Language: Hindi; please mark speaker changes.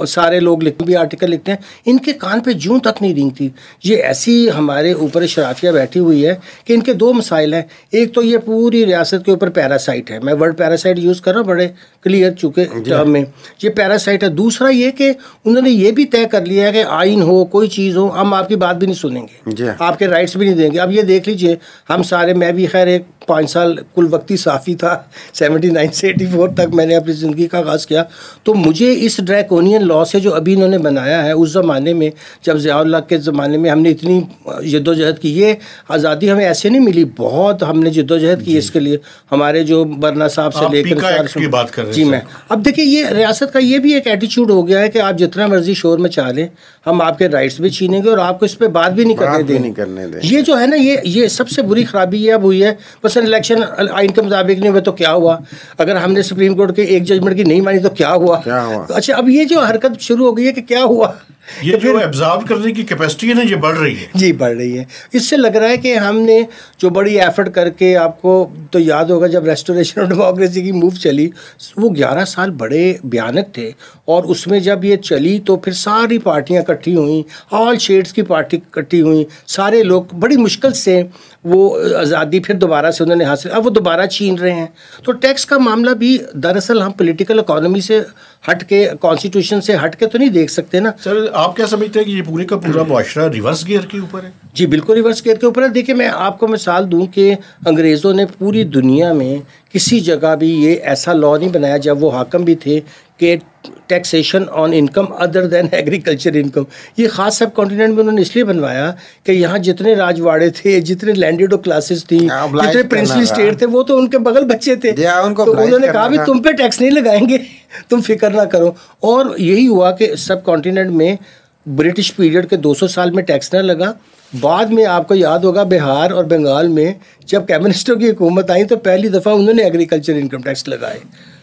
Speaker 1: सारे लोग लिखते भी आर्टिकल लिखते हैं, इनके कान पे जूं तक नहीं रेंगती। ये ऐसी हमारे ऊपर शराफिया बैठी हुई है कि इनके दो मसाइल हैं। एक तो ये पूरी रियासत के ऊपर पैरासाइट है, मैं वर्ड पैरासाइट यूज़ कर रहा हूँ बड़े क्लियर चुके टर्म में, ये पैरासाइट है। दूसरा ये कि उन्होंने ये भी तय कर लिया है कि आइन हो कोई चीज़ हो, हम आपकी बात भी नहीं सुनेंगे, आपके राइट्स भी नहीं देंगे। अब ये देख लीजिए, हम सारे, मैं भी खैर एक 5 साल कुल वक्ती साफ़ी था, 79 से 84 तक मैंने अपनी ज़िंदगी का आगाज़ किया। तो मुझे इस ड्रैकोनियन लॉ से जो अभी इन्होंने बनाया है, उस ज़माने में जब ज़ियाउल हक के ज़माने में हमने इतनी जद्दोजहद की, ये आज़ादी हमें ऐसे नहीं मिली, बहुत हमने जद्दोजहद की इसके लिए, हमारे जो बरना साहब से लेकर
Speaker 2: बात कर रहे हैं
Speaker 1: जी मैं। अब देखिए, ये रियासत का ये भी एक एटीट्यूड हो गया है कि आप जितना मर्जी शोर मचा लें, हम आपके राइट्स भी छीनेंगे और आपको इस पर बात भी नहीं करने देंगे। ये जो है ना, ये सबसे बुरी खराबी ये अब हुई है। बस इलेक्शन आइन के मुताबिक नहीं हुए तो क्या हुआ, अगर हमने सुप्रीम कोर्ट के एक जजमेंट की नहीं मानी तो क्या हुआ। अच्छा, अब ये जो हरकत शुरू हो गई है कि क्या हुआ,
Speaker 2: ये जो एब्जॉर्ब करने की कैपेसिटी है ना, ये बढ़ रही है
Speaker 1: जी, बढ़ रही है। इससे लग रहा है कि हमने जो बड़ी एफर्ट करके, आपको तो याद होगा जब रेस्टोरेशन ऑफ डेमोक्रेसी की मूव चली, वो 11 साल बड़े भयानक थे, और उसमें जब ये चली तो फिर सारी पार्टियां इकट्ठी हुई, ऑल शेड्स की पार्टी इकट्ठी हुई, सारे लोग बड़ी मुश्किल से वो आज़ादी फिर दोबारा से उन्होंने हासिल, अब वो दोबारा छीन रहे हैं। तो टैक्स का मामला भी दरअसल हम पॉलिटिकल इकोनॉमी से हट के, कॉन्स्टिट्यूशन से हट के तो नहीं देख सकते ना।
Speaker 2: सर, आप क्या समझते हैं कि ये पूरे का पूरा मुआशरा रिवर्स गियर के ऊपर है?
Speaker 1: जी बिल्कुल रिवर्स गियर के ऊपर है। देखिए, मैं आपको मिसाल दूं कि अंग्रेज़ों ने पूरी दुनिया में किसी जगह भी ये ऐसा लॉ नहीं बनाया, जब वो हाकम भी थे, कि taxation on income other than agriculture income. ये ख़ास सब कॉन्टिनेंट में उन्होंने इसलिए बनवाया कि यहाँ जितने राजवाड़े थे, जितने लैंडेड क्लासेस थी, जितने प्रिंसली स्टेट थे, वो तो उनके बगल बच्चे थे, तो उन्होंने कहा भी तुम पे टैक्स नहीं लगाएंगे, तुम फिक्र ना करो। और यही हुआ कि सब कॉन्टिनेंट में ब्रिटिश पीरियड के 200 साल में टैक्स ना लगा। बाद में आपको याद होगा बिहार और बंगाल में जब कम्युनिस्टों की हुकूमत आई तो पहली दफ़ा उन्होंने एग्रीकल्चर इनकम टैक्स लगाए।